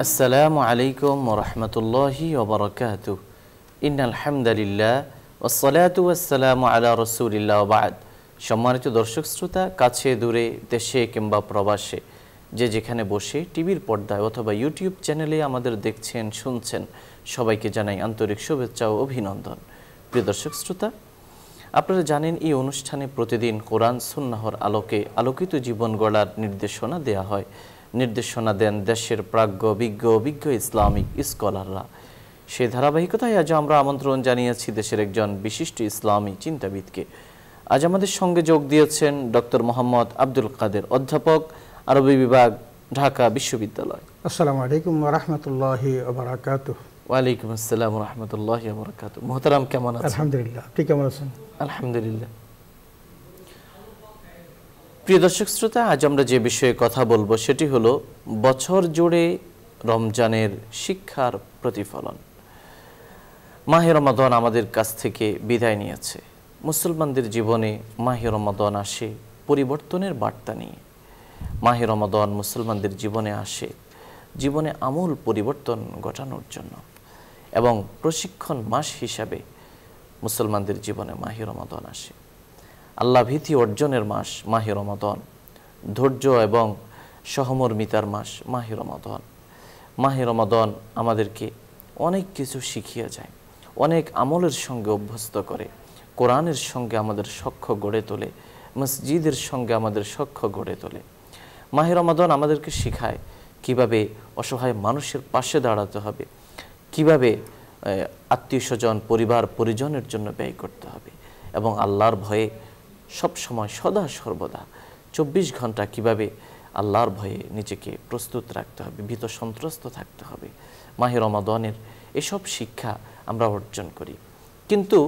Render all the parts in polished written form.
আসসালামু আলাইকুম ওয়া রাহমাতুল্লাহি ওয়া বারাকাতুহু ইন্নাল হামদালিল্লাহ ওয়াসসালাতু ওয়াসসালামু আলা রাসূলিল্লাহ ওয়া বা'দ। সম্মানিত দর্শক শ্রোতা, কাছে দূরে, দেশে কিংবা প্রবাসে, যে যেখানে বসে টিভির পর্দায় অথবা ইউটিউব চ্যানেলে আমাদের দেখছেন শুনছেন, সবাইকে জানাই আন্তরিক শুভেচ্ছা ও অভিনন্দন। প্রিয় দর্শক শ্রোতা, আপনারা জানেন এই অনুষ্ঠানে প্রতিদিন কোরআন সুন্নাহর আলোকে আলোকিত জীবন গড়ার নির্দেশনা দেয়া হয়। নির্দেশনা দেন দেশের প্রাজ্ঞ অভিজ্ঞ ইসলামিক স্কলাররা। সেই ধারাবাহিকতায় আজ আমরা আমন্ত্রণ জানিয়েছি দেশের একজন বিশিষ্ট ইসলামী চিন্তাবিদকে। আজ আমাদের সঙ্গে যোগ দিয়েছেন ডক্টর মোহাম্মদ আব্দুল কাদের, অধ্যাপক, আরবি বিভাগ, ঢাকা বিশ্ববিদ্যালয়। আসসালামু আলাইকুম ওয়া রাহমাতুল্লাহি ওয়া বারাকাতুহু। ওয়ালাইকুম আসসালাম ওয়া রাহমাতুল্লাহি ওয়া বারাকাতুহু। মুহতারাম, কেমন আছেন? আলহামদুলিল্লাহ, আপনি কেমন আছেন? আলহামদুলিল্লাহ। প্রিয় দর্শক শ্রোতা, আজ আমরা যে বিষয়ে কথা বলবো সেটি হলো বছর জুড়ে রমজানের শিক্ষার প্রতিফলন। মাহে রমাদান আমাদের কাছ থেকে বিদায় নিয়েছে। মুসলমানদের জীবনে মাহে রমাদান আসে পরিবর্তনের বার্তা নিয়ে। মাহে রমাদান মুসলমানদের জীবনে আসে জীবনে আমূল পরিবর্তন ঘটানোর জন্য, এবং প্রশিক্ষণ মাস হিসাবে মুসলমানদের জীবনে মাহে রমাদান আসে। আল্লাহ ভীতি অর্জনের মাস মাহে রমাদান, ধৈর্য এবং সহমর্মিতার মাস মাহে রমাদান। মাহে রমাদান আমাদেরকে অনেক কিছু শিখিয়ে যায়, অনেক আমলের সঙ্গে অভ্যস্ত করে, কোরআনের সঙ্গে আমাদের সখ্য গড়ে তোলে, মসজিদের সঙ্গে আমাদের সখ্য গড়ে তোলে। মাহে রমাদান আমাদেরকে শেখায় কিভাবে অসহায় মানুষের পাশে দাঁড়াতে হবে, কিভাবে আত্মীয় স্বজন পরিবার পরিজনের জন্য ব্যয় করতে হবে, এবং আল্লাহর ভয়ে সব সময় সদা সর্বদা 24 ঘন্টা কিভাবে আল্লাহর ভয়ে নিজেকে প্রস্তুত রাখতে হবে, ভীত সন্ত্রস্ত থাকতে হবে। মাহে রমাদানের এসব শিক্ষা আমরা অর্জন করি। কিন্তু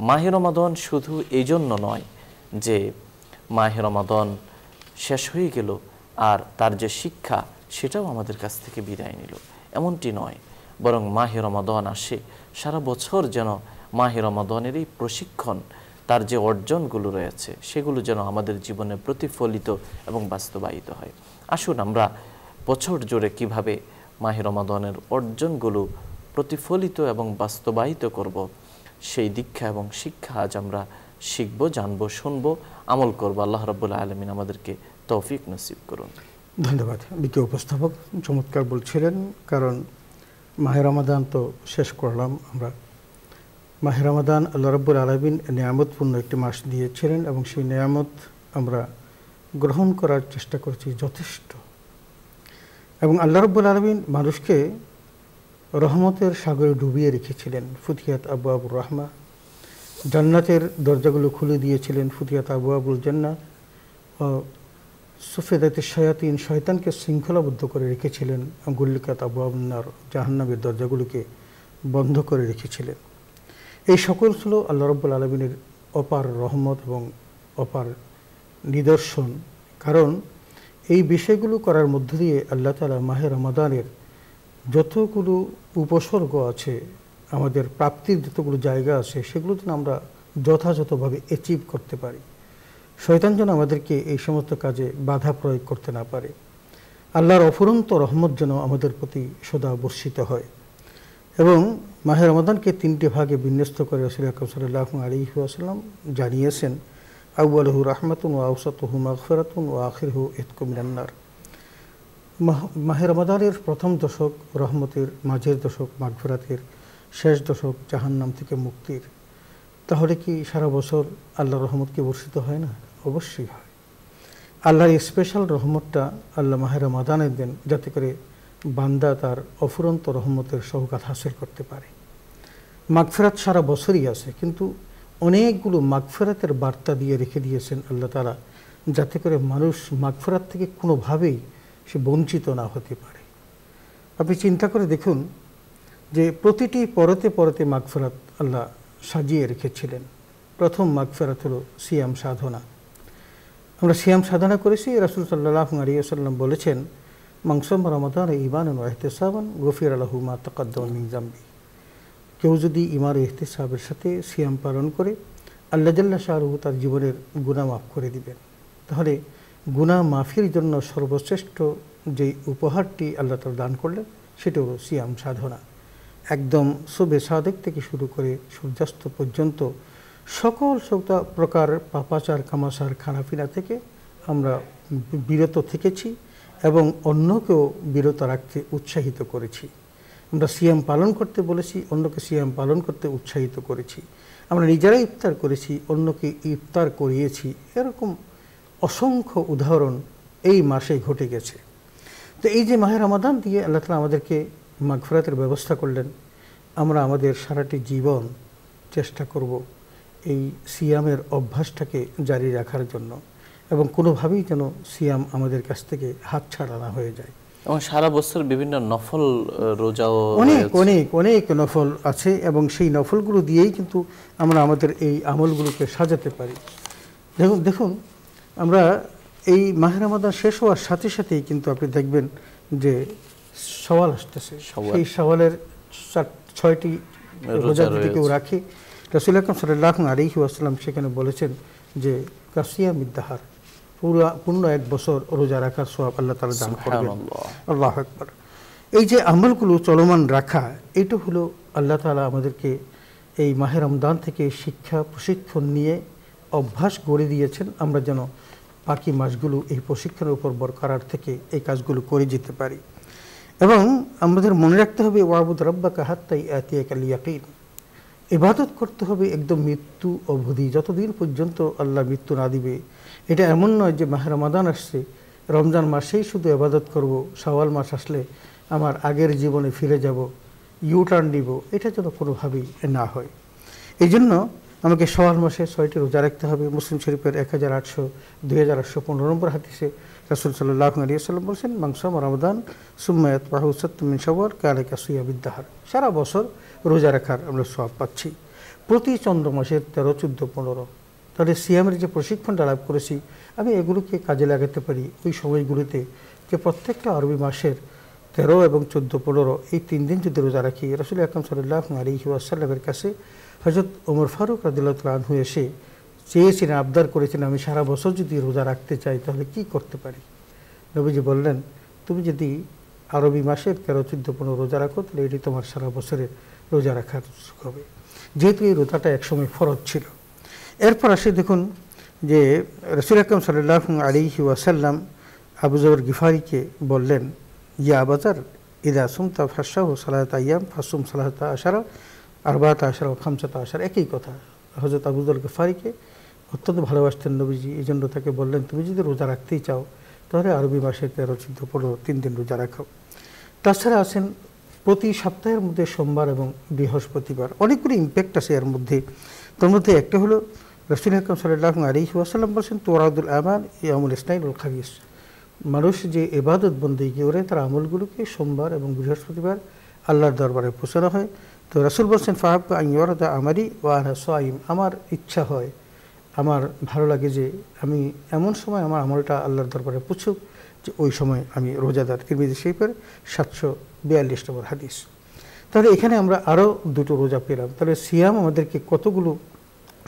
মাহে রমাদান শুধু এই জন্য নয় যে মাহে রমাদান শেষ হয়ে গেল আর তার যে শিক্ষা সেটাও আমাদের কাছ থেকে বিদায় নিল, এমনটি নয়। বরং মাহে রমাদান আসে সারা বছর যেন মাহে রমাদানের এই প্রশিক্ষণ, তার যে অর্জনগুলো রয়েছে সেগুলো যেন আমাদের জীবনে প্রতিফলিত এবং বাস্তবায়িত হয়। আসুন আমরা বছর জুড়ে কিভাবে মাহে রমাদানের অর্জনগুলো প্রতিফলিত এবং বাস্তবায়িত করব, সেই দীক্ষা এবং শিক্ষা আজ আমরা শিখব, জানব, শুনব, আমল করব। আল্লাহ রাব্বুল আলামিন আমাদেরকে তৌফিক নসিব করুন। ধন্যবাদ। বিজ্ঞ উপস্থাপক চমৎকার বলছিলেন, কারণ মাহে রমাদান তো শেষ করলাম আমরা। মাহে রমাদান আল্লাহ রাব্বুল আলামিন নিয়ামতপূর্ণ একটি মাস দিয়েছিলেন, এবং সেই নিয়ামত আমরা গ্রহণ করার চেষ্টা করছি যথেষ্ট। এবং আল্লাহ রাব্বুল আলামিন মানুষকে রহমতের সাগরে ডুবিয়ে রেখেছিলেন। ফুতিহাত আবওয়াবুর রাহমা, জান্নাতের দরজাগুলো খুলে দিয়েছিলেন। ফুতিহাত আবওয়াবুল জান্নাত, সুফেদাতে শায়াতিন, শয়তানকে শৃঙ্খলাবদ্ধ করে রেখেছিলেন। গুল্লিকাত আবওয়াবুন নার, জাহান্নামের দরজাগুলোকে বন্ধ করে রেখেছিলেন। এই সকল ছিল আল্লাহ রাব্বুল আলামিনের অপার রহমত এবং অপার নিদর্শন। কারণ এই বিষয়গুলো করার মধ্য দিয়ে আল্লাহ তাআলা মাহে রমাদানের যতগুলো উপসর্গ আছে, আমাদের প্রাপ্তির যতগুলো জায়গা আছে, সেগুলো যেন আমরা যথাযথভাবে অ্যাচিভ করতে পারি। শয়তান যেন আমাদেরকে এই সমস্ত কাজে বাধা প্রয়োগ করতে না পারে। আল্লাহর অফুরন্ত রহমত যেন আমাদের প্রতি সদা বর্ষিত হয়। এবং মাহে রমাদানকে 3টি ভাগে বিন্যস্ত করে রাসূল আকরাম সাল্লাল্লাহু আলাইহি ওয়াসাল্লাম জানিয়েছেন, আউয়ালুহু রাহমাতুন ওয়া আওসাতুহু মাগফিরাতুন ওয়া আখিরুহু ইতকুম মিনান নার। মাহে রমাদানের প্রথম দশক রহমতের, মাঝের দশক মাগফিরাতের, শেষ দশক জাহান্নাম থেকে মুক্তির। তাহলে কি সারা বছর আল্লাহর রহমত কি বর্ষিত হয় না? অবশ্যই হয়। আল্লাহর এই স্পেশাল রহমতটা আল্লাহ মাহে রমাদানের দেন, যাতে করে বান্দা তার অফুরন্ত রহমতের সওগাত হাসিল করতে পারে। মাগফিরাত সারা বছরই আছে, কিন্তু অনেকগুলো মাগফিরাতের বার্তা দিয়ে রেখে দিয়েছেন আল্লাহ তাআলা, যাতে করে মানুষ মাগফিরাত থেকে কোনোভাবেই সে বঞ্চিত না হতে পারে। আপনি চিন্তা করে দেখুন যে প্রতিটি পরতে পরতে মাগফিরাত আল্লাহ সাজিয়ে রেখেছিলেন। প্রথম মাগফিরাত হলো সিয়াম সাধনা। আমরা সিয়াম সাধনা করেছি। রাসূল সাল্লাল্লাহু আলাইহি ওয়াসাল্লাম বলেছেন, মান সামা রমাদান ঈমানান ওয়া ইহতিসাবান গুফিরা লাহু মা তাকাদ্দামা মিন যামবি। কেউ যদি ঈমান ও ইহতিসাবের সাথে সিয়াম পালন করে, আল্লাহ জাল্লা শাআনুহু তার জীবনের গুনাহ মাফ করে দিবেন। তাহলে গুনাহ মাফির জন্য সর্বশ্রেষ্ঠ যে উপহারটি আল্লাহ তাআলা দান করলেন সেটা হলো সিয়াম সাধনা। একদম সুবে সাদেক থেকে শুরু করে সূর্যাস্ত পর্যন্ত সকল প্রকার পাপাচার কামাচার খানাপিনা থেকে আমরা বিরত থেকেছি এবং অন্যকেও বিরত রাখতে উৎসাহিত করেছি। আমরা সিয়াম পালন করতে বলেছি, অন্যকে সিয়াম পালন করতে উৎসাহিত করেছি। আমরা নিজেরাই ইফতার করেছি, অন্যকে ইফতার করিয়েছি। এরকম অসংখ্য উদাহরণ এই মাসে ঘটে গেছে। তো এই যে মাহে রমাদান দিয়ে আল্লাহ তাআলা আমাদেরকে মাগফিরাতের ব্যবস্থা করলেন, আমরা আমাদের সারাটি জীবন চেষ্টা করব এই সিয়ামের অভ্যাসটাকে জারি রাখার জন্য এবং কোনোভাবেই যেন সিয়াম আমাদের কাছ থেকে হাতছাড়া না হয়ে যায়। এবং সারা বছর বিভিন্ন নফল রোজাও অনেক অনেক অনেক নফল আছে এবং সেই নফলগুলো দিয়েই কিন্তু আমরা আমাদের এই আমলগুলোকে সাজাতে পারি। দেখুন আমরা এই মাহে রমাদান শেষ হওয়ার সাথে সাথেই কিন্তু আপনি দেখবেন যে শাওয়াল আসতেছে। সেই শাওয়ালের 6টি রোজা যদি কেউ রাখে, রাসূল আকরাম সাল্লাল্লাহু আলাইহি ওয়াসাল্লাম সেখানে বলেছেন যে কাসিয়ামিদ দাহার, পূর্ণ 1 বছর রোজা রাখার সওয়াব আল্লাহ তাআলা দান করবেন। আল্লাহু আকবার। এই যে আমলগুলো চলমান রাখা, এটা হলো আল্লাহ তাআলা আমাদেরকে এই মাহে রমজান থেকে শিক্ষা প্রশিক্ষণ নিয়ে অভ্যাস গড়ে দিয়েছেন, আমরা যেন বাকি মাসগুলো এই প্রশিক্ষণের উপর বরকরার থেকে এই কাজগুলো করে যেতে পারি। এবং আমাদের মনে রাখতে হবে ওয়াবুদ রাব্বাকা হাত্তা ইয়াতিয়াকাল ইয়াকিন, ইবাদত করতে হবে একদম মৃত্যু অবধি, যতদিন পর্যন্ত আল্লাহ মৃত্যু না দিবে। এটা এমন নয় যে মাহে রমাদান আসছে, রমজান মাসেই শুধু ইবাদত করব, শাওয়াল মাস আসলে আমার আগের জীবনে ফিরে যাব, ইউ টার্ন দিব, এটা যেন কোনোভাবেই না হয়। এই জন্য আমাকে শাওয়াল মাসে 6টি রোজা রাখতে হবে। মুসলিম শরীফের 2815 নম্বর হাদিসে রাসূল সাল্লাল্লাহু আলাইহি ওয়াসাল্লাম বলেছেন, মান সামা রমাদান সুম্মা ইয়াতবাহু সাত্তুম মিন শাওয়াল কানা কাসিয়ামিদ দাহর। সারা বছর রোজা রাখার আমরা সওয়াব পাচ্ছি। প্রতি চন্দ্র মাসের 13, 14, 15। তাহলে সিয়ামের যে প্রশিক্ষণটা লাভ করেছি, আমি এগুলোকে কাজে লাগাতে পারি ওই সময়গুলোতে, যে প্রত্যেকটা আরবি মাসের 13 এবং 14, 15 এই 3 দিন যদি রোজা রাখি। রাসূল আকরাম সাল্লাল্লাহু আলাইহি ওয়াসাল্লামের কাছে হযরত ওমর ফারুক রাদিয়াল্লাহু তাআলা আনহু এসে চেয়েছিলেন, আবদার করেছেন, আমি সারা বছর যদি রোজা রাখতে চাই তাহলে কি করতে পারি? নবীজি বললেন, তুমি যদি আরবি মাসের 13, 14, 15 রোজা রাখো তাহলে এটি তোমার সারা বছরের রোজা রাখার সুযোগ হবে, যেহেতু এই রোজাটা একসময় ফরজ ছিল। এরপর আসে দেখুন যে রাসূল আকরাম সাল্লাল্লাহু আলাইহি ওয়াসাল্লাম আবু যর গিফারিকে বললেন, ইয়া আবাজার ইদা সুমতা ফাশাহু সালাত আইয়াম ফাসুম সালাতা আশারা 14 ও 15। একই কথা। হযরত আবু যর গিফারিকে অত্যন্ত ভালোবাসতেন নবীজি, এই জন্য তাকে বললেন, তুমি যদি রোজা রাখতেই চাও তাহলে আরবি মাসের 13, 14, 15 3 দিন রোজা রাখো। তাছাড়া আছেন প্রতি সপ্তাহের মধ্যে সোমবার এবং বৃহস্পতিবার। অনেকগুলো ইম্প্যাক্ট আছে এর মধ্যে। তার মধ্যে একটা হলো রাসূল আকরাম সাল্লাল্লাহু আলাইহি ওয়াসাল্লাম বলেছেন, তুরাদুল আমাল ইয়াউমুল ইসনাইন ওয়াল খামিস। মানুষ যে ইবাদত বন্দেগী করে তার আমলগুলোকে সোমবার এবং বৃহস্পতিবার আল্লাহর দরবারে পৌঁছানো হয়। তো রাসূল বলছেন, ফাহাব্বা আন ইউরাদা আমালি ওয়া আনা সাইম, আমার ইচ্ছা হয়, আমার ভালো লাগে যে আমি এমন সময় আমার আমলটা আল্লাহর দরবারে পৌঁছুক যে ওই সময় আমি রোজাদার। তিরমিজি শরীফের 742 নম্বর হাদিস। তাহলে এখানে আমরা আরও 2টো রোজা পেলাম। তাহলে সিয়াম আমাদেরকে কতগুলো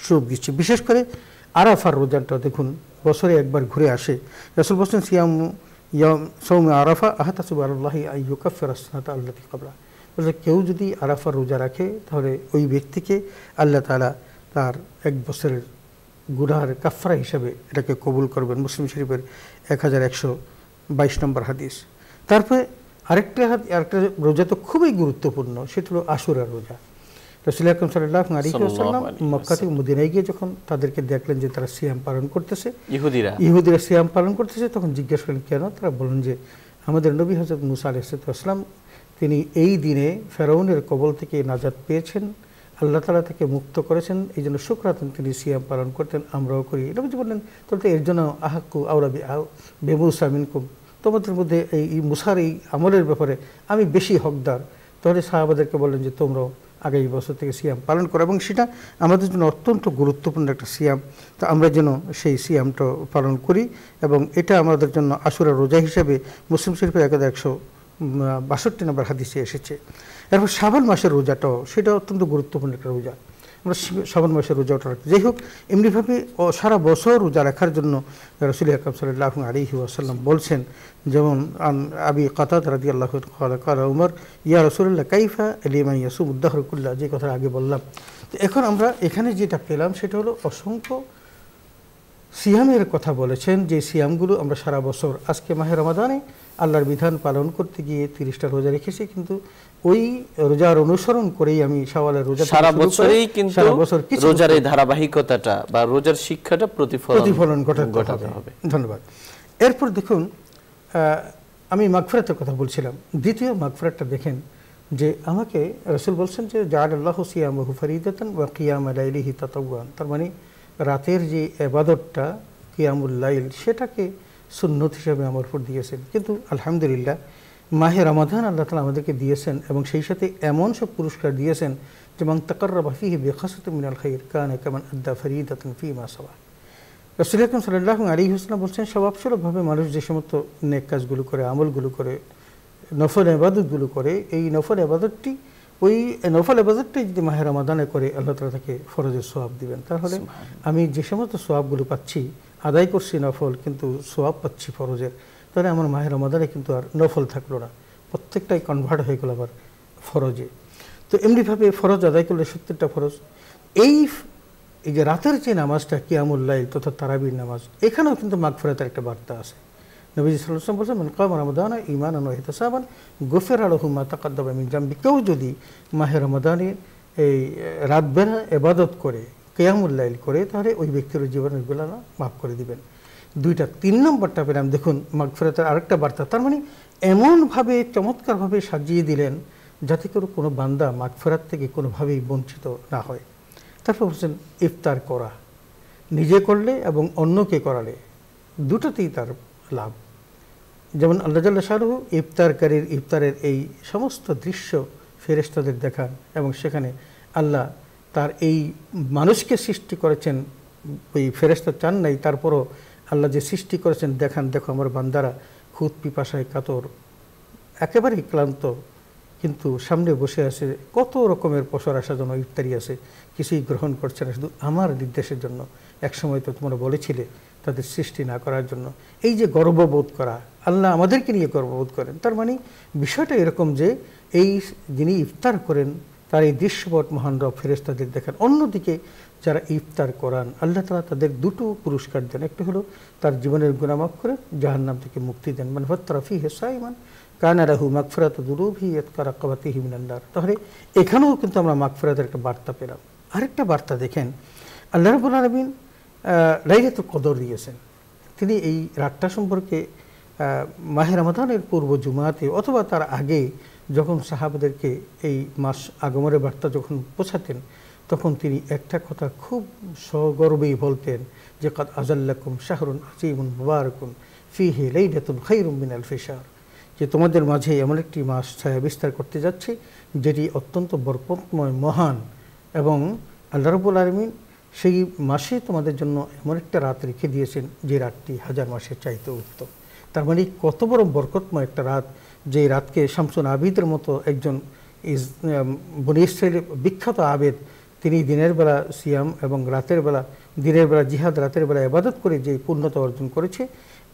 সুযোগ দিচ্ছে। বিশেষ করে আরাফার রোজাটা দেখুন, বছরে একবার ঘুরে আসে। রাসূল বলছেন, সিয়াম সৌমে আরাফা আহতাসিবু আলাল্লাহি আন ইউকাফিরা আস-সানাতা আল্লাতী ক্বাবলা। বলে কেউ যদি আরাফার রোজা রাখে তাহলে ওই ব্যক্তিকে আল্লাহ তাআলা তার 1 বছরের গুনাহের কাফারা হিসাবে এটাকে কবুল করবেন। মুসলিম শরীফের 1122 নম্বর হাদিস। তারপরে আরেকটা রোজা তো খুবই গুরুত্বপূর্ণ, সেটা হলো আশুরার রোজা। রাসূল আকরাম সাল্লাল্লাহু আলাইহি ওয়াসাল্লাম মক্কা থেকে মদিনায় গিয়ে যখন তাদেরকে দেখলেন যে তারা সিয়াম পালন করতেছে, ইহুদিরা সিয়াম পালন করতেছে, তখন জিজ্ঞেস করলেন কেন? তারা বললেন যে আমাদের নবী হযরত মুসা আলাইহিস সালাম তিনি এই দিনে ফেরাউনের কবল থেকে নাজাত পেয়েছেন, আল্লাহ তাআলা তাকে মুক্ত করেছেন, এই জন্য শুকরাতন তিনি সিয়াম পালন করতেন, আমরাও করি। নবীজি বললেন, তাহলে এর জন্য আহাক্কু আওলা বিমুসা মিনকুম, তোমাদের মধ্যে এই মুসার এই আমলের ব্যাপারে আমি বেশি হকদার। তাহলে সাহাবাদেরকে বললেন যে তোমরাও আগামী বছর থেকে সিয়াম পালন করো, এবং সেটা আমাদের জন্য অত্যন্ত গুরুত্বপূর্ণ একটা সিয়াম। তো আমরা যেন সেই সিয়ামটা পালন করি, এবং এটা আমাদের জন্য আশুরা রোজা হিসেবে মুসলিম শরীফের 1162 নম্বর হাদিসে এসেছে। এরপর শাবান মাসের রোজাটাও সেটা অত্যন্ত গুরুত্বপূর্ণ একটা রোজা। আমরা শ্রাবণ মাসে রোজাটা রাখি। যাই হোক, এমনিভাবে সারা বছর রোজা রাখার জন্য রাসূল আকরাম সাল্লাল্লাহু আলাইহি ওয়াসাল্লাম বলছেন, যেমন আবি কাতাদা রাদিয়াল্লাহু আনহু ক্বালা উমর ইয়া রাসূলুল্লাহ কাইফা লিমান ইয়াসুমুদ দাহর কুল্লাহ, যে কথা আগে বললাম। তো এখন আমরা এখানে যেটা পেলাম সেটা হলো অসংখ্য সিয়ামের কথা বলেছেন, যে সিয়ামগুলো আমরা সারা বছর, আজকে মাহে রমাদানে আল্লাহর বিধান পালন করতে গিয়ে 30টা রোজা রেখেছি, কিন্তু ওই রোজার অনুসরণ করেই আমি শাওয়ালের রোজা সারা বছরই কিন্তু রোজার এই ধারাবাহিকতাটা বা রোজার শিক্ষাটা প্রতিফলন ঘটাতে হবে। ধন্যবাদ। এরপর দেখুন, আমি মাগফিরাতের কথা বলছিলাম। দ্বিতীয় মাগফিরাতটা দেখেন, যে আমাকে রাসূল বলছেন যে জাআলাল্লাহু সিয়ামাহু ফরিদাতান ওয়া কিয়ামা লাইলিহি তাতাওয়ান, তার মানে রাতের যে ইবাদতটা কিয়ামুল লাইল, সেটাকে সুন্নত হিসেবে আমার উপর দিয়েছেন। কিন্তু আলহামদুলিল্লাহ মাহে রমাদান আল্লাহ তাআলা আমাদেরকে দিয়েছেন, এবং সেই সাথে এমন সব পুরস্কার দিয়েছেন যে মান তাকাররাবা ফীহি বিখাসাতিন মিনাল খায়র কানা কামান আদ্দা ফরিদাতান ফীমা সাওয়া। রাসূল আকরাম সাল্লাল্লাহু আলাইহি ওয়াসাল্লাম বলছেন, স্বভাবস্বরূপভাবে মানুষ যে সমস্ত নেক কাজগুলো করে, আমলগুলো করে, নফল ইবাদতগুলো করে, এই নফল ইবাদতটি, ওই নফল ইবাদতটাই যদি মাহে রমাদানে করে আল্লাহ তাআলা তাকে ফরজের সওয়াব দিবেন। তাহলে আমি যে সমস্ত সওয়াবগুলো পাচ্ছি, আদায় করছি নফল, কিন্তু সওয়াব পাচ্ছি ফরজের, তাহলে আমার মাহে রমাদানে কিন্তু আর নফল থাকলো না, প্রত্যেকটাই কনভার্ট হয়ে গেল আবার ফরজে। তো এমনিভাবে ফরজ আদায় করলে 70টা ফরজ। এই যে রাতের যে নামাজটা কিয়ামুল লাইল তথা তারাবির নামাজ, এখানেও কিন্তু মাগফিরাতের একটা বার্তা আছে। নবী সাল্লাল্লাহু আলাইহি ওয়াসাল্লাম বলেছেন, মান কামা রমাদানা ঈমানান ওয়া ইহতিসাবান গুফিরা লাহু মা তাকাদ্দামা মিন যামবি। কেউ যদি মাহে রমাদানে এই রাত বেলা ইবাদত করে, কিয়ামুল লাইল করে, তাহলে ওই ব্যক্তির জীবনের গুনাহ মাফ করে দিবেন। দুইটা। 3 নম্বরটা পেলাম, দেখুন মাগফিরাতের আরেকটা বার্তা। তার মানে এমনভাবে চমৎকারভাবে সাজিয়ে দিলেন যাতে করে কোনো বান্দা মাগফিরাত থেকে কোনোভাবেই বঞ্চিত না হয়। তারপর বলছেন ইফতার করা, নিজে করলে এবং অন্যকে করালে দুটোতেই তার লাভ। যেমন আল্লাহ জাল্লা শানুহু ইফতারকারীর ইফতারের এই সমস্ত দৃশ্য ফেরেশতাদের দেখান, এবং সেখানে আল্লাহ তার এই মানুষকে সৃষ্টি করেছেন, ওই ফেরেশতা চান নাই, তারপরও আল্লাহ যে সৃষ্টি করেছেন দেখান, দেখো আমার বান্দারা খুদ পিপাসায় কাতর, একেবারেই ক্লান্ত, কিন্তু সামনে বসে আছে, কত রকমের পসরা সাজানো ইফতারি আছে, কিছুই গ্রহণ করছে না, শুধু আমার নির্দেশের জন্য। একসময় তো তোমরা বলেছিলে তাদের সৃষ্টি না করার জন্য। এই যে গর্ববোধ করা, আল্লাহ আমাদেরকে নিয়ে গর্ববোধ করেন। তার মানে বিষয়টা এরকম যে এই যিনি ইফতার করেন তার এই দৃশ্যপট মহান রব ফেরেশতাদের দেখান। অন্যদিকে যারা ইফতার করান আল্লাহ তাআলা তাদের দুটো পুরস্কার দেন। একটা হলো তার জীবনের গুনাহ মাফ করে জাহান্নাম থেকে মুক্তি দেন। মান ফাত্তারা ফীহি সাইমান কানা লাহু মাগফিরাতু যুনুবিহি ইয়াতকারাকাবাতিহি মিনান নার। তাহলে এখানেও কিন্তু আমরা মাগফিরাতের একটা বার্তা পেলাম। আরেকটা বার্তা দেখেন, আল্লাহ রাব্বুল আলামিন লাইলাতুল কদর দিয়েছেন। তিনি এই রাতটা সম্পর্কে মাহে রমাদানের পূর্ব জুমাতে অথবা তার আগে যখন সাহাবাদেরকে এই মাস আগমনের বার্তা যখন পৌঁছাতেন, তখন তিনি একটা কথা খুব সগর্বেই বলতেন যে কাদ আজাল্লাকুম শাহরুন আজিমুন মুবারাকুন ফীহি লাইলাতুন খায়রুম মিন আলফি শাহর, যে তোমাদের মাঝে এমন একটি মাস ছায়া বিস্তার করতে যাচ্ছে যেটি অত্যন্ত বরকতময়, মহান, এবং আল্লাহ রাব্বুল আলামিন সেই মাসে তোমাদের জন্য এমন একটা রাত রেখে দিয়েছেন যে রাতটি 1000 মাসের চাইতে উত্তম। তার মানে কত বড় বরকতময় একটা রাত, যে রাতকে শামসুন আবিদের মতো একজন বনী ইসরাইলের বিখ্যাত আবেদ, তিনি দিনের বেলা সিয়াম এবং রাতের বেলা, দিনের বেলা জিহাদ, রাতের বেলা ইবাদত করে যে পূর্ণতা অর্জন করেছে,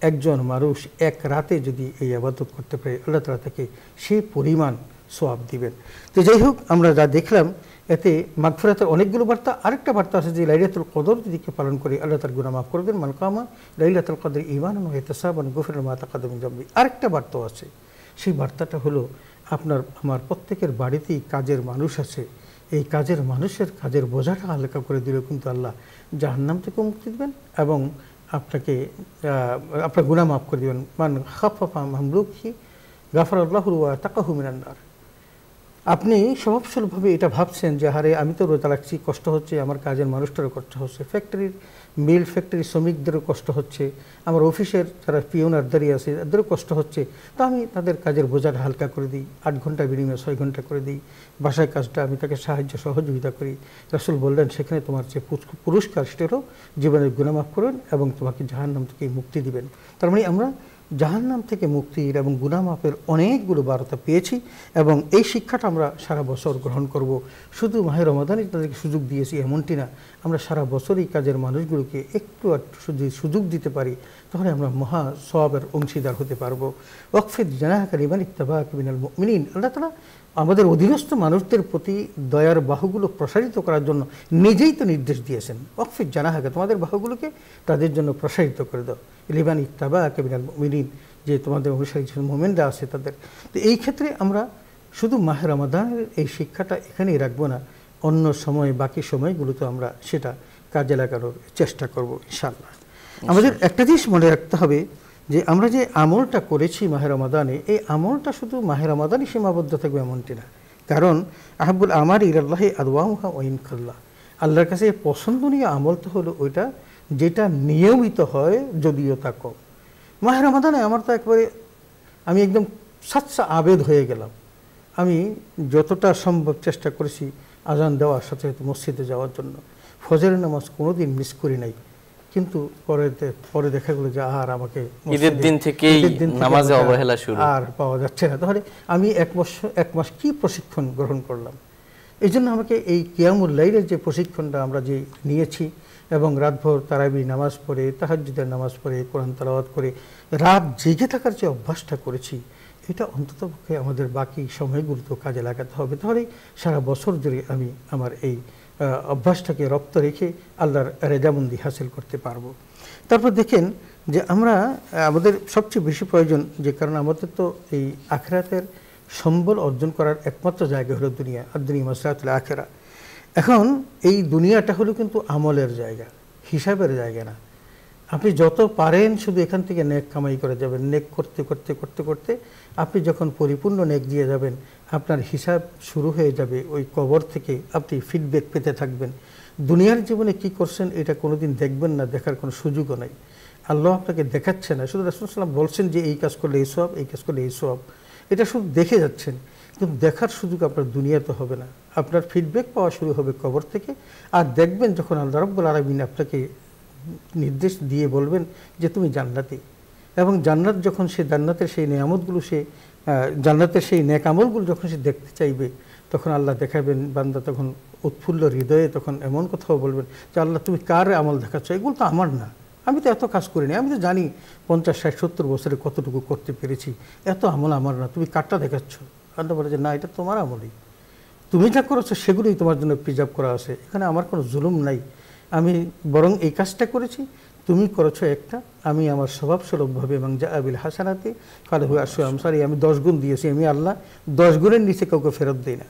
একজন মানুষ এক রাতে যদি এই ইবাদত করতে পারে আল্লাহ তাআলা তাকে সেই পরিমাণ সওয়াব দিবেন। তো যাই হোক, আমরা যা দেখলাম এতে মাগফিরাতের অনেকগুলো বার্তা। আরেকটা বার্তা আছে যে লাইলাতুল কদর যদি কেউ পালন করে আল্লাহ তার গুনাহ মাফ করে দেন। মান কামা লাইলাতুল কদর ঈমানান ওয়া ইহতিসাবান গুফিরা মা তাকাদ্দামা মিন যামবি। আরেকটা বার্তাও আছে, সেই বার্তাটা হলো আপনার আমার প্রত্যেকের বাড়িতেই কাজের মানুষ আছে, এই কাজের মানুষের কাজের বোঝাটা হালকা করে দিলেও কিন্তু আল্লাহ জাহান্নাম থেকে মুক্তি দেবেন এবং আপনাকে আপনার গুনাহ মাফ করে দেবেন। মান খাফফা মামলুকি গাফারাল্লাহু ওয়া তাকাহু মিনান নার। আপনি স্বভাবস্বরূপভাবে এটা ভাবছেন যে হারে আমি তো রোজা রাখছি, কষ্ট হচ্ছে, আমার কাজের মানুষটারও কষ্ট হচ্ছে, ফ্যাক্টরির মিল ফ্যাক্টরির শ্রমিকদেরও কষ্ট হচ্ছে, আমার অফিসের যারা পিওনার দাঁড়িয়ে আছে তাদেরও কষ্ট হচ্ছে, তো আমি তাদের কাজের বোঝাটা হালকা করে দিই, 8 ঘন্টা বিনিময়ে 6 ঘন্টা করে দিই, বাসায় কাজটা আমি তাকে সাহায্য সহযোগিতা করি। রাসূল বললেন সেখানে তোমার যে পুরস্কার সেটা হলো জীবনের গুনাহ মাফ করবেন এবং তোমাকে জাহান্নাম থেকে মুক্তি দিবেন। তার মানে আমরা জাহান্নাম থেকে মুক্তির এবং গুনাহ মাফের অনেকগুলো বার্তা পেয়েছি এবং এই শিক্ষাটা আমরা সারা বছর গ্রহণ করব। শুধু মাহে রমাদানই তাদেরকে সুযোগ দিয়েছি এমনটি না, আমরা সারা বছর এই কাজের মানুষগুলোকে একটু যদি সুযোগ দিতে পারি তাহলে আমরা মহা সওয়াবের অংশীদার হতে পারবো। ওয়াকফিদ জানাহাকা লিমান ইত্তাবাআকা মিনাল মুমিনিন, আল্লাহ তাআলা আমাদের অধীনস্থ মানুষদের প্রতি দয়ার বাহুগুলো প্রসারিত করার জন্য নিজেই তো নির্দেশ দিয়েছেন। ওয়াকফিদ জানাহাকা, তোমাদের বাহুগুলোকে তাদের জন্য প্রসারিত করে দাও। লিমান ইত্তাবাআকা মিনাল মুমিনিন, যে তোমাদের অনুসারী যে মুমিনরা আছে তাদের। তো এই ক্ষেত্রে আমরা শুধু মাহে রমাদানের এই শিক্ষাটা এখানেই রাখবো না, অন্য সময় বাকি সময়গুলোতে আমরা সেটা কাজে লাগানোর চেষ্টা করব ইনশাআল্লাহ। আমাদের একটা জিনিস মনে রাখতে হবে যে আমরা যে আমলটা করেছি মাহে রমাদানে, এই আমলটা শুধু মাহে রমাদানই সীমাবদ্ধ থাকবে এমনটি না। কারণ আহাব্বুল আমার ইলাল্লাহি আদওয়ামুহা ওয়া ইন কাল্লা, আল্লাহর কাছে পছন্দনীয় আমল তো হলো ওইটা যেটা নিয়মিত হয় যদিও তা কম। মাহে রমাদানে আমার তো একবারে আমি একদম সাচ্চা আবেদ হয়ে গেলাম। আমি যতটা সম্ভব চেষ্টা করেছি আজান দেওয়ার সাথে সাথে মসজিদে যাওয়ার জন্য, ফজরের নামাজ কোনোদিন মিস করি নাই। কিন্তু পরে দেখা গেলো যে আর আমাকে ঈদের দিন থেকেই নামাজে অবহেলা শুরু, আর পাওয়া যাচ্ছে না। তাহলে আমি এক মাস কি প্রশিক্ষণ গ্রহণ করলাম? এই জন্য আমাকে এই কিয়ামুল লাইলের যে প্রশিক্ষণটা আমরা যে নিয়েছি এবং রাতভর তারাবি নামাজ পড়ে, তাহাজ্জুদের নামাজ পড়ে, কোরআন তেলাওয়াত করে রাত জেগে থাকার যে অভ্যাসটা করেছি, এটা অন্ততপক্ষে আমাদের বাকি সময়গুলো কাজে লাগাতে হবে। তাহলে সারা বছর জুড়ে আমি আমার এই অভ্যাসটাকে রপ্ত রেখে আল্লাহর রেজামন্দি হাসিল করতে পারবো। তারপর দেখেন যে আমরা আমাদের সবচেয়ে বেশি প্রয়োজন, যে কারণ আমাদের তো এই আখিরাতের সম্বল অর্জন করার একমাত্র জায়গা হলো দুনিয়া, আর দুনিয়া মাসরাতুল আখিরা। এখন এই দুনিয়াটা হলো কিন্তু আমলের জায়গা, হিসাবের জায়গা না। আপনি যত পারেন শুধু এখান থেকে নেক কামাই করে যাবেন, নেক করতে করতে করতে করতে আপনি যখন পরিপূর্ণ নেক দিয়ে যাবেন, আপনার হিসাব শুরু হয়ে যাবে ওই কবর থেকে। আপনি ফিডব্যাক পেতে থাকবেন। দুনিয়ার জীবনে কি করছেন এটা কোনোদিন দেখবেন না, দেখার কোনো সুযোগও নাই। আল্লাহ আপনাকে দেখাচ্ছে না, শুধু রাসূল সাল্লাল্লাহু আলাইহি ওয়াসাল্লাম বলছেন যে এই কাজ করলে এই সওয়াব, এই কাজ করলে এই সওয়াব, এটা শুধু দেখে যাচ্ছেন। কিন্তু দেখার সুযোগ আপনার দুনিয়াতে হবে না, আপনার ফিডব্যাক পাওয়া শুরু হবে কবর থেকে। আর দেখবেন যখন আল্লাহ রাব্বুল আলামিন আপনাকে নির্দেশ দিয়ে বলবেন যে তুমি জান্নাতি, এবং জান্নাত যখন সে জান্নাতের সেই নেয়ামতগুলো, সে জান্নাতের সেই নেক আমলগুলো যখন সে দেখতে চাইবে, তখন আল্লাহ দেখাবেন। বান্দা তখন উৎফুল্ল হৃদয়ে তখন এমন কথাও বলবেন যে আল্লাহ তুমি কার আমল দেখাচ্ছ? এগুলো তো আমার না, আমি তো এত কাজ করিনি, আমি তো জানি 50, 60, 70 বছরে কতটুকু করতে পেরেছি, এত আমল আমার না, তুমি কারটা দেখাচ্ছ? আল্লাহ বলে যে না, এটা তোমার আমলই, তুমি যা করেছো সেগুলোই তোমার জন্য প্রিজার্ভ করা আছে, এখানে আমার কোনো জুলুম নাই। আমি বরং এই কাজটা করেছি, তুমি করেছো একটা, আমি আমার স্বভাবস্বরূপভাবে এবং যা আবিল হাসানাতে ফালাহু আশরু আমসালি, আমি 10 গুণ দিয়েছি। আমি আল্লাহ 10 গুণের নিচে কাউকে ফেরত দিই না।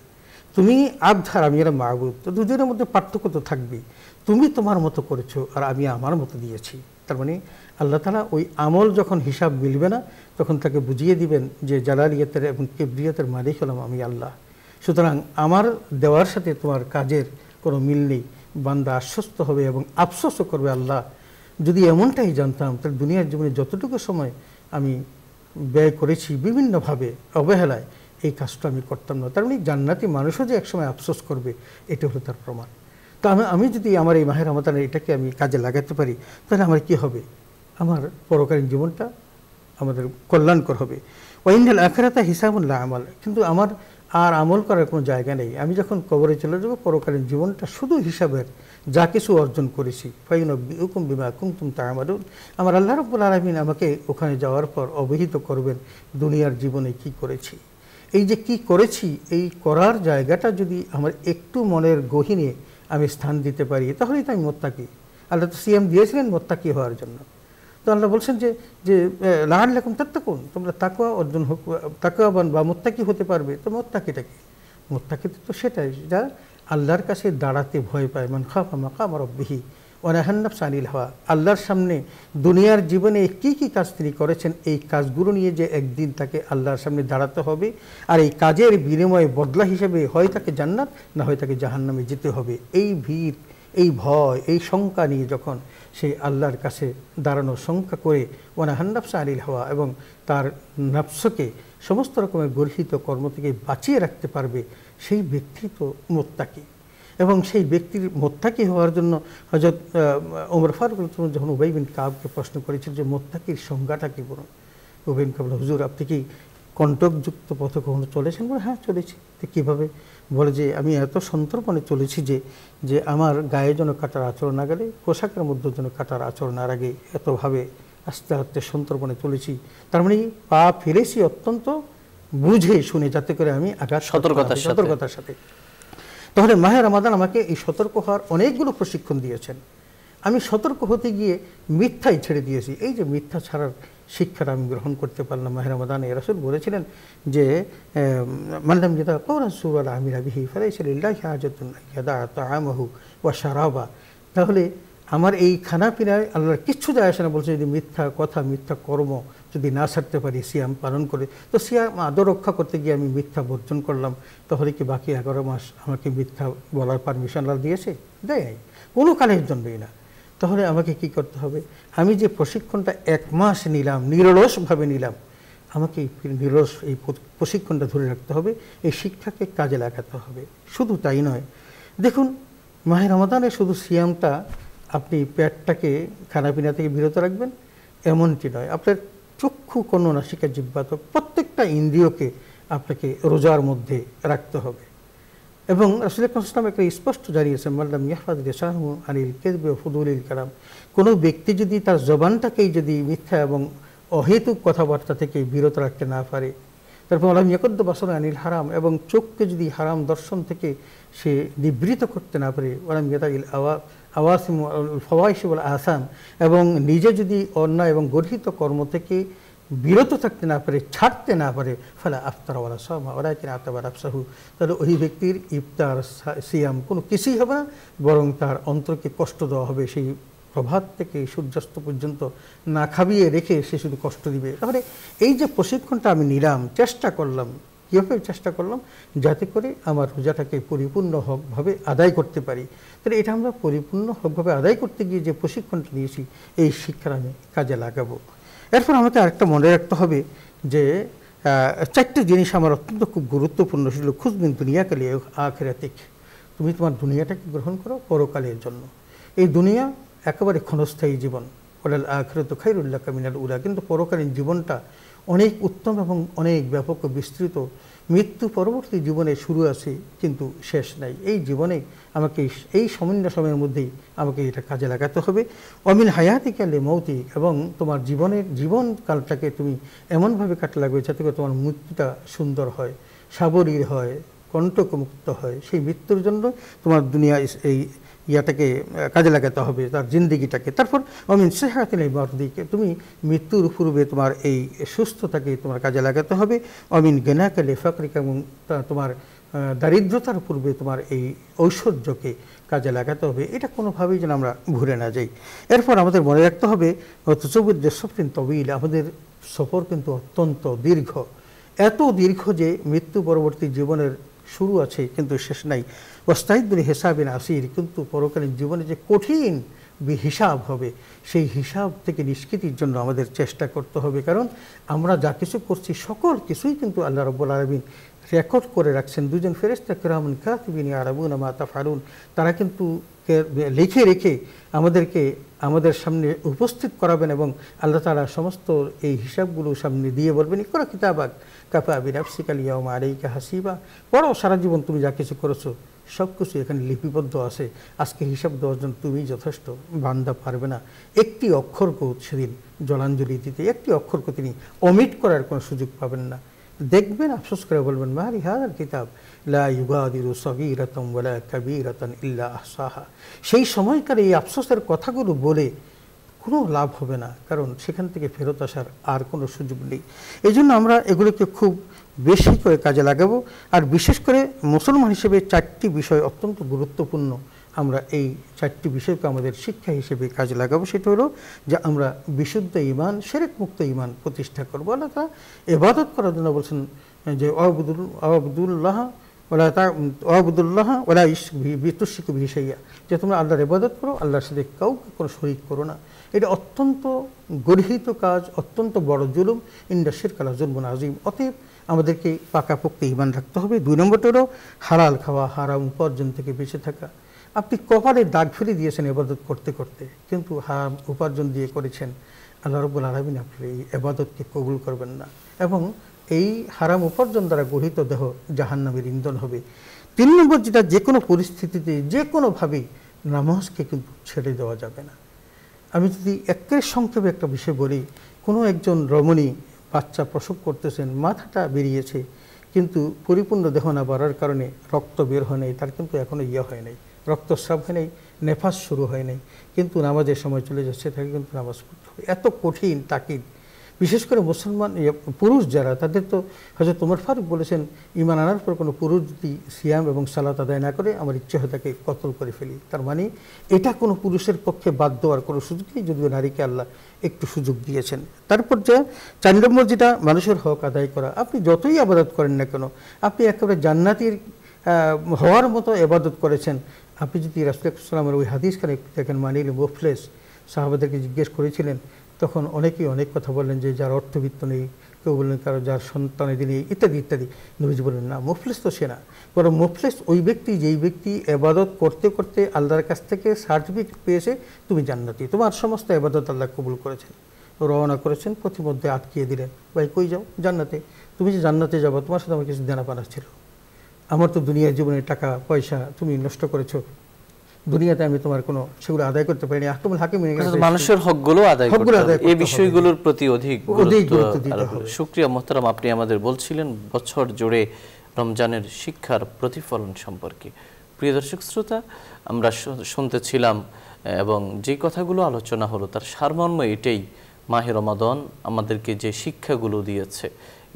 তুমি আবধার, আমি এরা মাহবুব, তো দুজনের মধ্যে পার্থক্য তো থাকবেই। তুমি তোমার মতো করেছো আর আমি আমার মতো দিয়েছি। তার মানে আল্লাহ তাআলা ওই আমল যখন হিসাব মিলবে না, তখন তাকে বুঝিয়ে দিবেন যে জালালিয়াতের এবং কিবরিয়াতের মালিক হলাম আমি আল্লাহ। সুতরাং আমার দেওয়ার সাথে তোমার কাজের কোনো মিল নেই। বান্দা আশ্বস্ত হবে এবং আফসোসও করবে, আল্লাহ যদি এমনটাই জানতাম তাহলে দুনিয়ার জীবনে যতটুকু সময় আমি ব্যয় করেছি বিভিন্নভাবে অবহেলায়, এই কাজটা আমি করতাম না। তার মানে জান্নাতি মানুষও যে একসময় আফসোস করবে, এটা হলো তার প্রমাণ। তো আমি যদি আমার এই মাহে রমাদানের এটাকে আমি কাজে লাগাতে পারি, তাহলে আমার কি হবে? আমার পরকালীন জীবনটা আমাদের কল্যাণকর হবে। ওয়াইনাল আখিরাতা হিসাবুন লা আমাল, কিন্তু আমার আর আমল করার কোনো জায়গা নেই। আমি যখন কবরে চলে যাব, পরকালীন জীবনটা শুধু হিসাবের, যা কিছু অর্জন করেছি। ফায়ুনাব্বিউকুম বিমা কুনতুম তা'মালুন, আমার আল্লাহ রাব্বুল আলামিন আমাকে ওখানে যাওয়ার পর অবহিত করবেন দুনিয়ার জীবনে কি করেছি। এই যে কি করেছি, এই করার জায়গাটা যদি আমার একটু মনের গহীনে আমি স্থান দিতে পারি, তাহলেই তো আমি মুত্তাকি। আল্লাহ তো সিয়াম দিয়েছিলেন মুত্তাকি হওয়ার জন্য। তো আল্লাহ বলছেন যে লাআল্লাকুম তাত্তাকুন, তোমরা তাকওয়া অর্জন তাকওয়াবান বা মুত্তাকি হতে পারবে। তো মুত্তাকিটা কি? মুত্তাকি তো সেটাই, যা আল্লাহর কাছে দাঁড়াতে ভয় পায়। মান খাফা মাকাম রাব্বিহি ওয়া নাহান নাফসা আনিল হাওয়া, আল্লাহর সামনে দুনিয়ার জীবনে কি কি কাজ তিনি করেছেন, এই কাজগুলো নিয়ে যে একদিন তাকে আল্লাহর সামনে দাঁড়াতে হবে, আর এই কাজের বিনিময়ে বদলা হিসেবে হয় তাকে জান্নাত, না হয় তাকে জাহান্নামে যেতে হবে। এই ভিড়, এই ভয়, এই শঙ্কা নিয়ে যখন সেই আল্লাহর কাছে দাঁড়ানো শঙ্কা করে ওয়া নাহান নাফসা আনিল হাওয়া, এবং তার নফসকে সমস্ত রকমের গর্হিত কর্ম থেকে বাঁচিয়ে রাখতে পারবে, সেই ব্যক্তি তো মুত্তাকি। এবং সেই ব্যক্তির মুত্তাকি হওয়ার জন্য হযরত ওমর ফারুক যখন উবাই বিন কাবকে প্রশ্ন করেছিল যে মুত্তাকির সংজ্ঞাটা কি বলুন, ওবেন কাবলা, হুজুর আপনি কি কণ্টকযুক্ত পথে কখনো চলেছেন? বলে হ্যাঁ চলেছি। তো কীভাবে? বলে যে আমি এত সন্তর্পণে চলেছি যে আমার গায়ে যেন কাটার আচরণ না গেলে, পোশাকের মধ্যে যেন কাটার আচরণ না আগে, এতভাবে আস্তে আস্তে সন্তর্পণে চলেছি। তার মানে পা ফিরেছি অত্যন্ত বুঝে শুনে, যাতে করে আমি আঘাত সতর্কতার সাথে। তাহলে মাহে রমাদান আমাকে এই সতর্ক হওয়ার অনেকগুলো প্রশিক্ষণ দিয়েছেন। আমি সতর্ক হতে গিয়ে মিথ্যাই ছেড়ে দিয়েছি। এই যে মিথ্যা ছাড়ার শিক্ষাটা আমি গ্রহণ করতে পারলাম মাহে রমাদানে। রাসূল বলেছিলেন যে মান লাম ইয়াদা কাওলা যুর ওয়াল আমিলা বিহি ফালাইসা লিল্লাহি হাজাতুন ইয়াদা তাআমাহু ওয়া শারাবা। তাহলে আমার এই খানা পিনায় আল্লাহর কিচ্ছু যায় আসে না। বলছে যদি মিথ্যা কথা, মিথ্যা কর্ম যদি না ছাড়তে পারি সিয়াম পালন করে, তো সিয়াম আদর রক্ষা করতে গিয়ে আমি মিথ্যা বর্জন করলাম, তাহলে কি বাকি 11 মাস আমাকে মিথ্যা বলার পারমিশন আল্লাহ দিয়েছে? দেয় কোনো কালের জন্যই না। তাহলে আমাকে কি করতে হবে? আমি যে প্রশিক্ষণটা 1 মাস নিলাম, নিরলসভাবে নিলাম, আমাকে নিরলস এই প্রশিক্ষণটা ধরে রাখতে হবে, এই শিক্ষাকে কাজে লাগাতে হবে। শুধু তাই নয়, দেখুন মাহে রমাদানে শুধু সিয়ামটা আপনি পেটটাকে খানাপিনা থেকে বিরত রাখবেন এমনটি নয়, আপনার চক্ষু, কর্ণ, নাসিকা, জিহ্বা, প্রত্যেকটা ইন্দ্রিয়কে আপনাকে রোজার মধ্যে রাখতে হবে। এবং রাসূল আকরাম সাল্লাল্লাহু আলাইহি ওয়াসাল্লাম একটা স্পষ্ট জানিয়েছেন, মান লাম ইয়াহফাজ লিসানাহু আনিল কাযবি ওয়া ফুদুলিল কালাম। কোনো ব্যক্তি যদি তার জবানটাকেই যদি মিথ্যা এবং অহেতুক কথাবার্তা থেকে বিরত রাখতে না পারে, তারপর ওয়ালাম ইয়াকুদ্দু বাসারাহু আনিল হারাম, এবং চোখকে যদি হারাম দর্শন থেকে সে নিবৃত করতে না পারে, ওয়ালাম ইয়াদাইল আওয়াসিম ওয়াল ফাওয়াহিশ ওয়াল আসাম, এবং নিজে যদি অন্যায় এবং গর্হিত কর্ম থেকে বিরত থাকতে না পারে, ছাড়তে না পারে, ফালা আফতার ওয়ালা সামা ওয়ালাকিন আতাবা নাফসাহু, তাহলে ওই ব্যক্তির ইফতার সিয়াম কোনো কিছুই হবে না, বরং তার অন্তরকে কষ্ট দেওয়া হবে। সেই প্রভাত থেকে সূর্যাস্ত পর্যন্ত না খাবিয়ে রেখে সে শুধু কষ্ট দিবে। তাহলে এই যে প্রশিক্ষণটা আমি নিলাম, চেষ্টা করলাম, কীভাবে চেষ্টা করলাম? যাতে করে আমার রোজাটাকে পরিপূর্ণ হকভাবে আদায় করতে পারি। তাহলে এটা আমরা পরিপূর্ণ হকভাবে আদায় করতে গিয়ে যে প্রশিক্ষণটা নিয়েছি, এই শিক্ষার আমি কাজে লাগাবো। এরপর আমাকে আরেকটা মনে রাখতে হবে যে 4টে জিনিস আমার অত্যন্ত খুব গুরুত্বপূর্ণ। সেগুলো খুঁজ মিন দুনিয়া কালে আখিরাতিক, তুমি তোমার দুনিয়াটাকে গ্রহণ করো পরকালের জন্য। এই দুনিয়া একেবারে ক্ষণস্থায়ী জীবন, ওয়ালাল আখিরাতু খায়রুল লাকা মিনাল উলা, কিন্তু পরকালীন জীবনটা অনেক উত্তম এবং অনেক ব্যাপক ও বিস্তৃত। মৃত্যু পরবর্তী জীবনে শুরু আছে কিন্তু শেষ নাই। এই জীবনে আমাকে এই সামান্য সময়ের মধ্যেই আমাকে এটা কাজে লাগাতে হবে। অমিন হায়াতিকা লিমাউতিক, এবং তোমার জীবনকালটাকে তুমি এমনভাবে কাটে লাগবে যাতে করে তোমার মৃত্যুটা সুন্দর হয়, সাবলীল হয়, কণ্টকমুক্ত হয়। সেই মৃত্যুর জন্য তোমার দুনিয়া এই ইয়াটাকে কাজে লাগাতে হবে, তার জিন্দিগিটাকে। তারপর অমিন সেহাতিল মারদিকে, তুমি মৃত্যুর পূর্বে তোমার এই সুস্থতাকে তোমার কাজে লাগাতে হবে। অমিন গেনাকালে ফাকরিকা, এবং তোমার দারিদ্রতার পূর্বে তোমার এই ঐশ্বর্যকে কাজে লাগাতে হবে। এটা কোনোভাবেই যেন আমরা ভুলে না যাই। এরপর আমাদের মনে রাখতে হবে তসবুদ্দে সফরিন তবিল, আমাদের সফর কিন্তু অত্যন্ত দীর্ঘ, এত দীর্ঘ যে মৃত্যু পরবর্তী জীবনের শুরু আছে কিন্তু শেষ নাই। ওয়াস্তাইদুল হিসাবিন আসির, কিন্তু পরকালীন জীবনে যে কঠিন হিসাব হবে, সেই হিসাব থেকে নিষ্কৃতির জন্য আমাদের চেষ্টা করতে হবে। কারণ আমরা যা কিছু করছি সকল কিছুই কিন্তু আল্লাহ রাব্বুল আলামিন রেকর্ড করে রাখছেন। দুজন ফেরেশতা কিরামান কাতিবিন ইয়ালামুনা মা তাফআলুন, তারা কিন্তু লিখে রেখে আমাদেরকে আমাদের সামনে উপস্থিত করাবেন, এবং আল্লাহ তাআলা সমস্ত এই হিসাবগুলো সামনে দিয়ে বলবেন, ইকরা কিতাবাক কাফা বিনাফসিকা আল-ইয়াওমা আলাইকা হাসিবা, পড়ো, সারা জীবন তুমি যা কিছু করেছো সব কিছু এখানে লিপিবদ্ধ আছে, আজকে হিসাব দেওয়ার জন্য তুমি যথেষ্ট। বান্দা পারবে না একটি অক্ষরকেও সেদিন জলাঞ্জলি দিতে, একটি অক্ষরকে তিনি অমিট করার কোনো সুযোগ পাবেন না। দেখবেন, আফসোস করে বলবেন, মারি হাযাল কিতাব লা ইউগাদিরু সগীরাতান ওয়ালা কাবীরাতান ইল্লা আহসাহা। সেই সময়কার এই আফসোসের কথাগুলো বলে কোনো লাভ হবে না, কারণ সেখান থেকে ফেরত আসার আর কোনো সুযোগ নেই। এই জন্য আমরা এগুলোকে খুব বেশি করে কাজে লাগাবো। আর বিশেষ করে মুসলমান হিসেবে 4টি বিষয় অত্যন্ত গুরুত্বপূর্ণ। আমরা এই 4টি বিষয়কে আমাদের শিক্ষা হিসেবে কাজে লাগাবো। সেটা হলো যে আমরা বিশুদ্ধ ঈমান, শিরক মুক্ত ঈমান প্রতিষ্ঠা করবো। আল্লাহ তাআলা ইবাদত করার জন্য বলছেন যে আবুদুল্লাহ ওয়ালা তুশরিকু বিহি শাইআ, যে তোমরা আল্লাহর ইবাদত করো, আল্লাহর সাথে কাউকে কোনো শরীক করো না। এটা অত্যন্ত গর্হিত কাজ, অত্যন্ত বড় জুলুম। ইন্না শিরকা লাযুলমুন আযীম। অতএব আমাদেরকে পাকাপোক্ত ঈমান রাখতে হবে। 2 নম্বরটা হলো হালাল খাওয়া, হারাম উপার্জন থেকে বেঁচে থাকা। আপনি কপালে দাগ ফেলে দিয়েছেন ইবাদত করতে করতে, কিন্তু হারাম উপার্জন দিয়ে করেছেন। আল্লাহ রাব্বুল আলামিন আপনার এই ইবাদতকে কবুল করবেন না, এবং এই হারাম উপার্জন দ্বারা গঠিত দেহ জাহান্নামের ইন্ধন হবে। 3 নম্বর যেটা, যে কোনো পরিস্থিতিতে যে কোনোভাবেই নামাজকে কিন্তু ছেড়ে দেওয়া যাবে না। আমি যদি একের সংক্ষেপে একটা বিষয় বলি, কোনো একজন রমণী বাচ্চা প্রসব করতেছেন, মাথাটা বেরিয়েছে কিন্তু পরিপূর্ণ দেহ না বাড়ার কারণে রক্ত বের হয় নাই, তার কিন্তু এখনও হয় নাই, রক্তস্রাব হয় নাই, নেফাস শুরু হয় নাই, কিন্তু নামাজের সময় চলে যাচ্ছে, তাকে কিন্তু নামাজ পড়তে হবে। এত কঠিন তাকিদ। বিশেষ করে মুসলমান পুরুষ যারা, তাদের তো হযরত ওমর ফারুক বলেছেন, ঈমান আনার পর কোনো পুরুষ যদি সিয়াম এবং সালাত আদায় না করে, আমার ইচ্ছে হয় তাকে কতল করে ফেলি। তার মানে এটা কোনো পুরুষের পক্ষে বাদ দেওয়ার কোনো সুযোগ নেই, যদিও নারীকে আল্লাহ একটু সুযোগ দিয়েছেন। তারপর যে 4 নম্বর যেটা, মানুষের হক আদায় করা। আপনি যতই ইবাদত করেন না কেন, আপনি একেবারে জান্নাতীর হওয়ার মতো ইবাদত করেছেন। আপনি যদি রাসূল সাল্লাল্লাহু আলাইহি ওয়াসাল্লামের ওই হাদিসখানে দেখেন, মানিল মুফলিস, সাহাবাদেরকে জিজ্ঞেস করেছিলেন, তখন অনেকেই অনেক কথা বললেন যে যার অর্থবিত্ত নেই, কেউ বললেন কারো যার সন্তানাদি নেই, ইত্যাদি ইত্যাদি। নবীজি বললেন না, মুফলিস তো সে না, বরং মুফলিস ওই ব্যক্তি যেই ব্যক্তি ইবাদত করতে করতে আল্লাহর কাছ থেকে সার্টিফিকেট পেয়েছে তুমি জান্নাতি, তোমার সমস্ত ইবাদত আল্লাহ কবুল করেছেন। রওনা করেছেন, পথিমধ্যে আটকিয়ে দিলেন, ভাই কই যাও? জান্নাতে। তুমি যে জান্নাতে যাবো, তোমার সাথে আমার কিছু দেনা পানা ছিল, আমার তো দুনিয়ার জীবনে টাকা পয়সা তুমি নষ্ট করেছো, দুনিয়াতে আমি তোমার কোনো সেগুলো আদায় করতে পারিনি। আহকামুল হাকিম মানুষের হকগুলো আদায় করতে হবে, এই বিষয়গুলোর প্রতি অধিক গুরুত্ব দিতে হবে। শুকরিয়া মোহতারাম, আপনি আমাদের বলছিলেন বছর জুড়ে রমজানের শিক্ষার প্রতিফলন সম্পর্কে। প্রিয় দর্শক শ্রোতা, আমরা শুনতেছিলাম এবং যে কথাগুলো আলোচনা হলো তার সারমর্ম এটাই, মাহে রমাদান আমাদেরকে যে শিক্ষাগুলো দিয়েছে,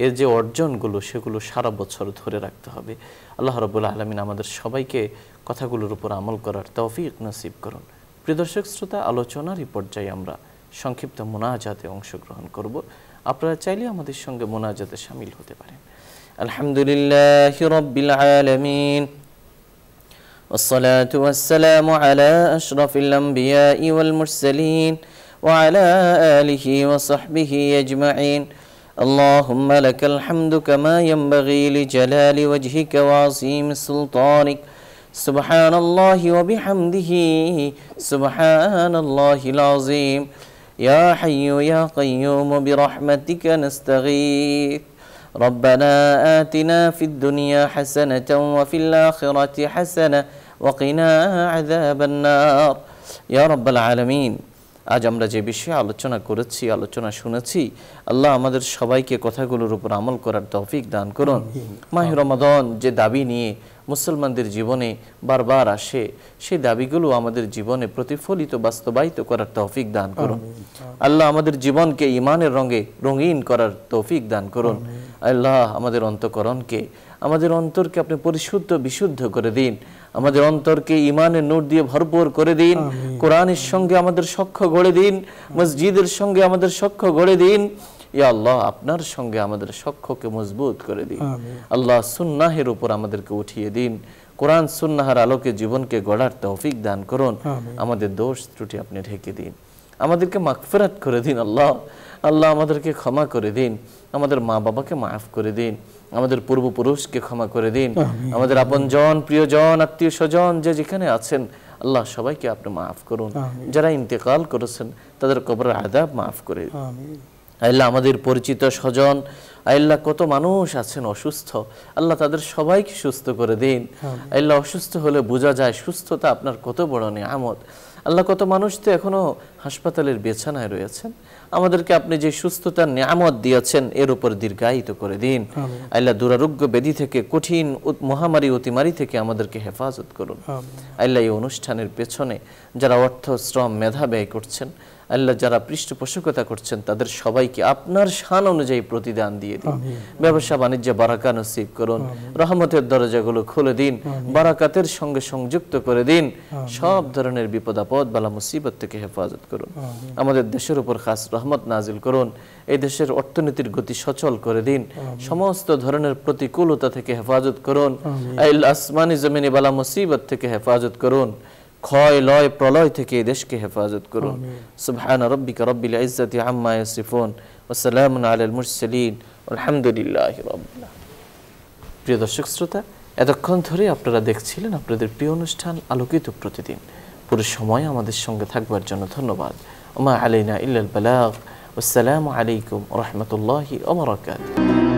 এর যে অর্জনগুলো, সেগুলো সারা বছর ধরে রাখতে হবে। আল্লাহ রাব্বুল আলামিন আমাদের সবাইকে কথাগুলোর উপর আমল করার তৌফিক নসিব করুন। প্রিয় দর্শক শ্রোতা, আলোচনার এই পর্যায়ে আমরা সংক্ষিপ্ত মুনাজাতে অংশগ্রহণ করব। আপনারা চাইলে আমাদের সঙ্গে মুনাজাতে শামিল হতে পারেন। আলহামদুলিল্লাহি রাব্বিল আলামিন, والصلاة والسلام على أشرف الأنبياء والمرسلين وعلى آله وصحبه أجمعين. اللهم لك الحمد كما ينبغي لجلال وجهك وعظيم سلطانك. سبحان الله وبحمده سبحان الله العظيم. يا حي يا قيوم برحمتك نستغيث. ربنا آتنا في الدنيا حسنة وفي الآخرة حسنة وقنا عذاب النار يا رب العالمين. আজ আমরা যে বিষয়ে আলোচনা করেছি, আলোচনা শুনেছি, আল্লাহ আমাদের সবাইকে কথাগুলোর উপর আমল করার তৌফিক দান করুন। মাহে রমাদান যে দাবি নিয়ে মুসলমানদের জীবনে বারবার আসে, সেই দাবিগুলো আমাদের জীবনে প্রতিফলিত, বাস্তবায়িত করার তৌফিক দান করুন। আল্লাহ আমাদের জীবনকে ঈমানের রঙে রঙিন করার তৌফিক দান করুন। আল্লাহ আমাদের অন্তঃকরণকে, আমাদের অন্তরকে আপনি পরিশুদ্ধ বিশুদ্ধ করে দিন। আমাদের অন্তরকে ঈমানের নূর দিয়ে ভরপুর করে দিন। কোরআনের সঙ্গে আমাদের সখ্য গড়ে দিন, মসজিদের সঙ্গে আমাদের সখ্য গড়ে দিন। ইয়া আল্লাহ, আপনার সঙ্গে আমাদের সখ্যকে মজবুত করে দিন। আল্লাহ সুন্নাহের উপর আমাদেরকে উঠিয়ে দিন। কোরআন সুন্নাহের আলোকে জীবনকে গড়ার তৌফিক দান করুন। আমাদের দোষ ত্রুটি আপনি ঢেকে দিন, আমাদেরকে মাগফিরাত করে দিন। আল্লাহ আল্লাহ আমাদেরকে ক্ষমা করে দিন, আমাদের মা বাবাকে মাফ করে দিন, আমাদের পূর্বপুরুষকে ক্ষমা করে দিন, আমাদের আপনজন, প্রিয়জন, আত্মীয় স্বজন যে যেখানে আছেন, আল্লাহ সবাইকে আপনি মাফ করুন। যারা ইন্তেকাল করেছেন তাদের কবরের আযাব মাফ করে দিন। আল্লাহ আমাদের পরিচিত স্বজন, আল্লাহ কত মানুষ আছেন অসুস্থ, আল্লাহ তাদের সবাইকে সুস্থ করে দিন। আল্লাহ অসুস্থ হলে বোঝা যায় সুস্থতা আপনার কত বড় নিয়ামত। আল্লাহ কত মানুষ তো এখনো হাসপাতালের বিছানায় রয়েছেন, আমাদেরকে আপনি যে সুস্থতার নিয়ামত দিয়েছেন এর উপর দীর্ঘায়িত করে দিন। আল্লাহ দুরারোগ্য ব্যাধি থেকে, কঠিন মহামারী অতিমারি থেকে আমাদেরকে হেফাজত করুন। আল্লাহ এই অনুষ্ঠানের পেছনে যারা অর্থ, শ্রম, মেধা ব্যয় করছেন, আল্লাহ যারা পৃষ্ঠপোষকতা করছেন, তাদের সবাইকে আপনার শান অনুযায়ী প্রতিদান দিয়ে দিন। ব্যবসা বাণিজ্যে বারাকা নসিব করুন, রহমতের দরজাগুলো খুলে দিন, বারাকাতের সঙ্গে সংযুক্ত করে দিন। সব ধরনের বিপদ আপদ, বালা মুসিবত থেকে হেফাজত করুন। আমাদের দেশের উপর খাস রহমত নাজিল করুন। এই দেশের অর্থনীতির গতি সচল করে দিন। সমস্ত ধরনের প্রতিকূলতা থেকে হেফাজত করুন। আল্লাহ আসমানি জমিনি বালা মুসিবত থেকে হেফাজত করুন। ক্ষয়, লয়, প্রলয় থেকে এই দেশকে হেফাজত করুন। সুবহান রাব্বিকা রাব্বিল ইজ্জাতি আম্মা ইয়াসিফুন ওয়া সালামুন আলাল মুরসালিন আলহামদুলিল্লাহি রাব্বিল আলামিন। প্রিয় দর্শক শ্রোতা, এতক্ষণ ধরে আপনারা দেখছিলেন আপনাদের প্রিয় অনুষ্ঠান আলোকিত প্রতিদিন। পুরো সময় আমাদের সঙ্গে থাকবার জন্য ধন্যবাদ। ওমা আলাইনা ইল্লাল বালাগ। আসসালামু আলাইকুম ওয়া রাহমাতুল্লাহি ওয়া বারাকাতুহু।